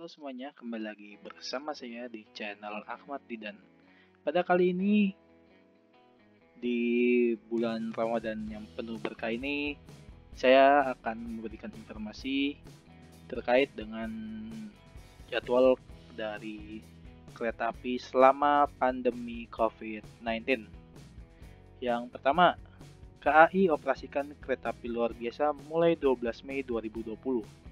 Halo semuanya, kembali lagi bersama saya di channel Ahmad Didan. Pada kali ini, di bulan Ramadan yang penuh berkah ini, saya akan memberikan informasi terkait dengan jadwal dari kereta api selama pandemi COVID-19. Yang pertama, KAI operasikan kereta api luar biasa mulai 12 Mei 2020.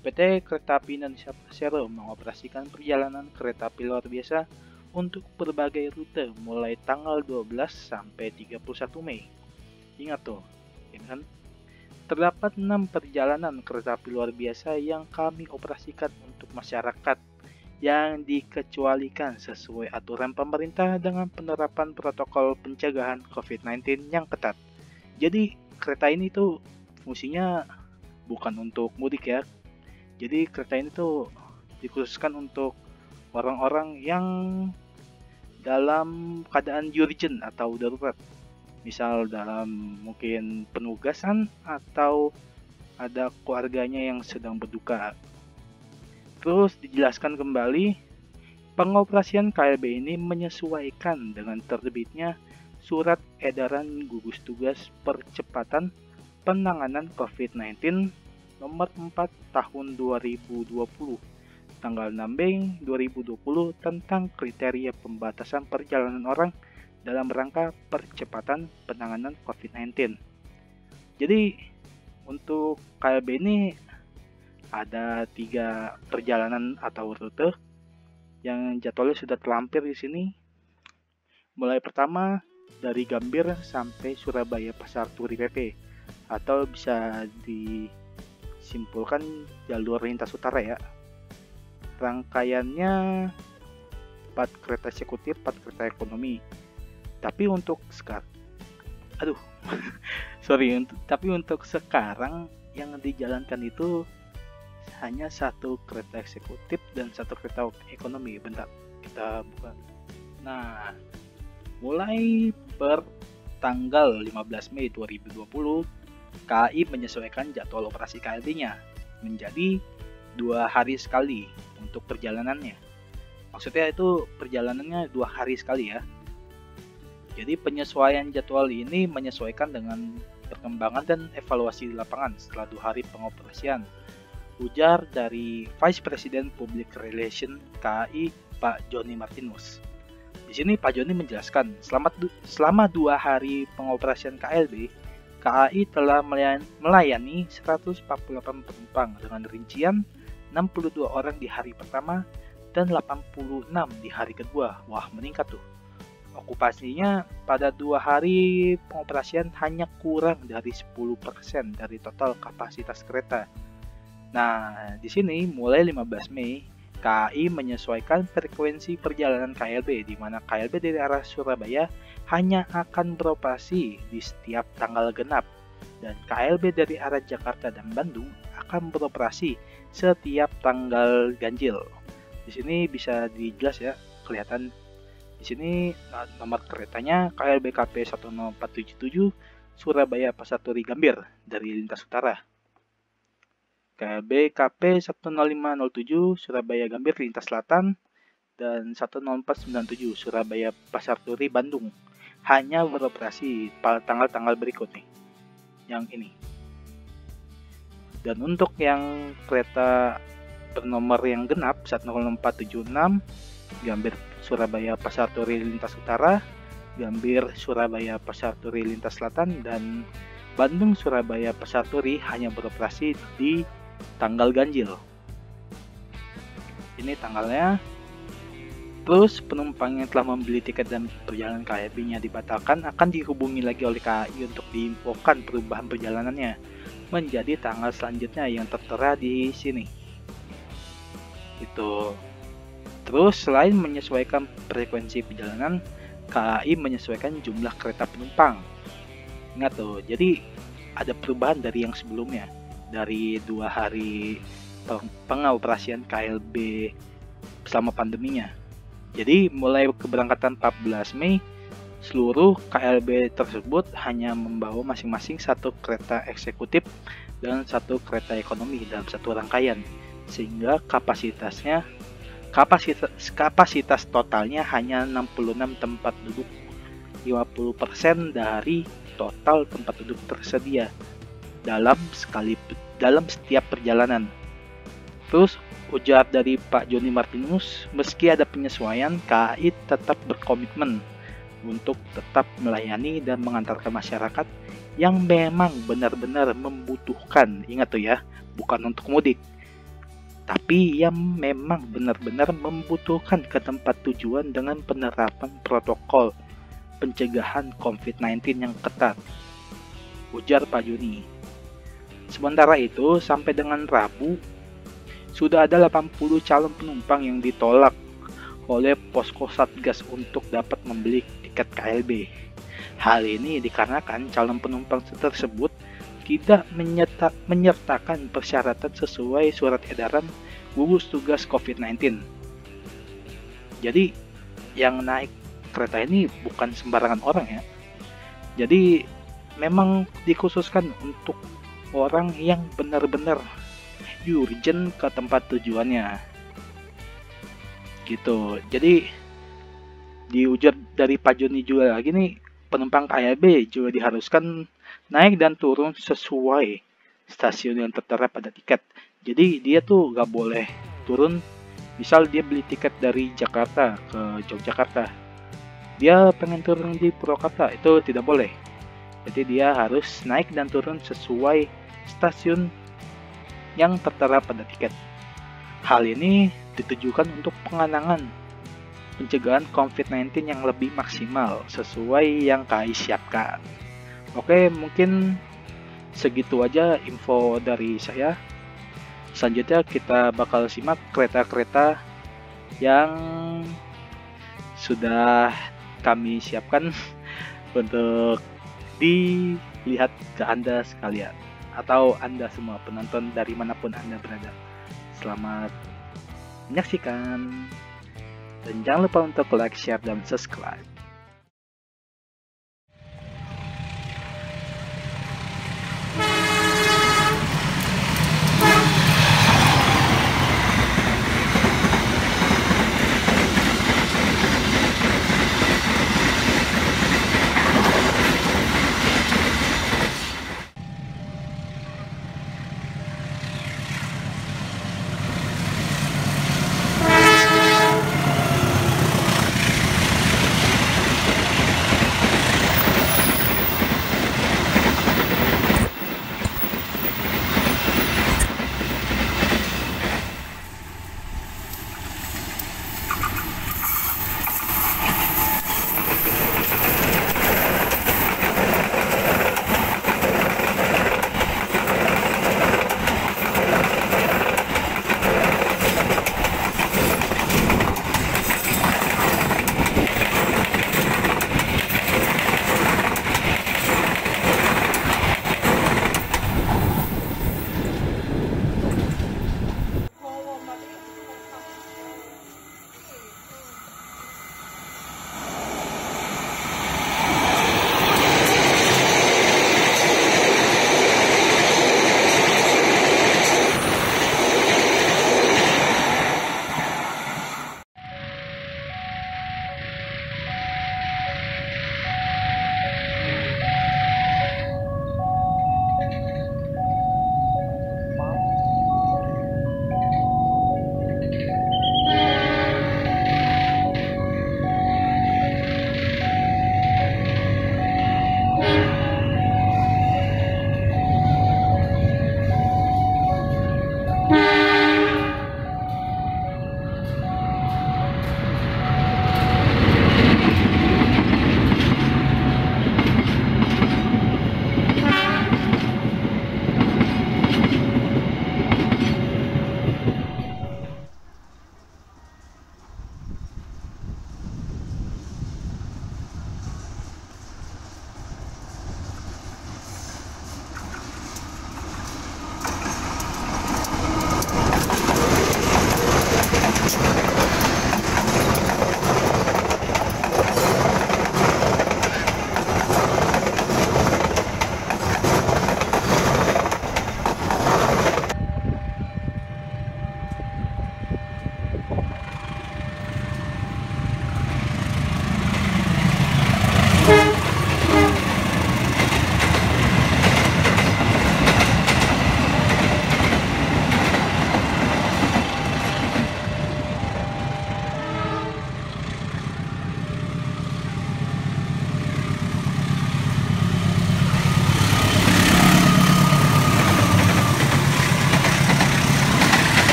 PT Kereta Api Indonesia Persero mengoperasikan perjalanan kereta api luar biasa untuk berbagai rute mulai tanggal 12 sampai 31 Mei. Ingat tuh, ya kan? Terdapat 6 perjalanan kereta api luar biasa yang kami operasikan untuk masyarakat yang dikecualikan sesuai aturan pemerintah dengan penerapan protokol pencegahan COVID-19 yang ketat. Jadi kereta ini tuh fungsinya bukan untuk mudik ya. Jadi kereta ini tuh dikhususkan untuk orang-orang yang dalam keadaan urgent atau darurat. Misal dalam mungkin penugasan atau ada keluarganya yang sedang berduka. Terus dijelaskan kembali, pengoperasian KLB ini menyesuaikan dengan terbitnya Surat Edaran Gugus Tugas Percepatan Penanganan COVID-19 nomor 4 tahun 2020 tanggal 6 Mei 2020 tentang kriteria pembatasan perjalanan orang dalam rangka percepatan penanganan COVID-19. Jadi untuk KLB ini ada 3 perjalanan atau rute yang jadwalnya sudah terlampir di sini. Mulai pertama dari Gambir sampai Surabaya Pasar Turi PP atau bisa simpulkan jalur lintas utara ya. Rangkaiannya 4 kereta eksekutif, 4 kereta ekonomi. Tapi untuk sekarang tapi untuk sekarang yang dijalankan itu hanya 1 kereta eksekutif dan 1 kereta ekonomi. Bentar, kita buka. Nah, mulai tanggal 15 Mei 2020 KAI menyesuaikan jadwal operasi KLB-nya menjadi 2 hari sekali untuk perjalanannya. Maksudnya itu perjalanannya 2 hari sekali ya. Jadi penyesuaian jadwal ini menyesuaikan dengan perkembangan dan evaluasi di lapangan setelah 2 hari pengoperasian. Ujar dari Vice President Public Relations KAI Pak Joni Martinus. Di sini Pak Joni menjelaskan, selama 2 hari pengoperasian KLB, KAI telah melayani 148 penumpang dengan rincian 62 orang di hari pertama dan 86 di hari kedua. Wah, meningkat tuh. Okupasinya pada 2 hari pengoperasian hanya kurang dari 10% dari total kapasitas kereta. Nah, di sini mulai 15 Mei, KAI menyesuaikan frekuensi perjalanan KLB di mana KLB dari arah Surabaya hanya akan beroperasi di setiap tanggal genap dan KLB dari arah Jakarta dan Bandung akan beroperasi setiap tanggal ganjil. Di sini bisa dijelas ya, kelihatan di sini nomor keretanya KLB KP 10477 Surabaya Pasar Turi Gambir dari lintas utara. KLB KP 10507 Surabaya Gambir lintas selatan dan 10497 Surabaya Pasar Turi Bandung hanya beroperasi pada tanggal-tanggal berikut nih, yang ini. Dan untuk yang kereta bernomor yang genap 10476 Gambir Surabaya Pasar Turi lintas utara, Gambir Surabaya Pasar Turi lintas selatan, dan Bandung Surabaya Pasar Turi hanya beroperasi di tanggal ganjil. Ini tanggalnya. Terus penumpang yang telah membeli tiket dan perjalanan KLB-nya dibatalkan akan dihubungi lagi oleh KAI untuk diinfokan perubahan perjalanannya menjadi tanggal selanjutnya yang tertera di sini. Itu. Terus selain menyesuaikan frekuensi perjalanan, KAI menyesuaikan jumlah kereta penumpang. Ingat tuh, jadi ada perubahan dari yang sebelumnya. Dari 2 hari pengoperasian KLB selama pandeminya. Jadi mulai keberangkatan 14 Mei, seluruh KLB tersebut hanya membawa masing-masing 1 kereta eksekutif dan 1 kereta ekonomi dalam 1 rangkaian. sehingga kapasitas totalnya hanya 66 tempat duduk, 50% dari total tempat duduk tersedia dalam setiap perjalanan. Terus ujar dari Pak Joni Martinus, meski ada penyesuaian, KAI tetap berkomitmen untuk tetap melayani dan mengantarkan masyarakat yang memang benar-benar membutuhkan. Ingat tuh ya, bukan untuk mudik, tapi yang memang benar-benar membutuhkan ke tempat tujuan dengan penerapan protokol pencegahan COVID-19 yang ketat, ujar Pak Joni. Sementara itu, sampai dengan Rabu, sudah ada 80 calon penumpang yang ditolak oleh posko Satgas untuk dapat membeli tiket KLB. Hal ini dikarenakan calon penumpang tersebut tidak menyertakan persyaratan sesuai surat edaran gugus tugas COVID-19. Jadi, yang naik kereta ini bukan sembarangan orang ya. Jadi, memang dikhususkan untuk orang yang benar-benar urgent ke tempat tujuannya gitu. Jadi diujar dari Pak Joni juga lagi nih, penumpang KLB juga diharuskan naik dan turun sesuai stasiun yang tertera pada tiket. Jadi dia tuh gak boleh turun, misal dia beli tiket dari Jakarta ke Yogyakarta, dia pengen turun di Purwakarta, itu tidak boleh. Jadi dia harus naik dan turun sesuai stasiun yang tertera pada tiket. Hal ini ditujukan untuk pencegahan COVID-19 yang lebih maksimal sesuai yang KAI siapkan. Oke, mungkin segitu aja info dari saya. Selanjutnya kita bakal simak kereta-kereta yang sudah kami siapkan untuk dilihat ke Anda sekalian, atau Anda semua penonton dari manapun Anda berada. Selamat menyaksikan, dan jangan lupa untuk like, share, dan subscribe.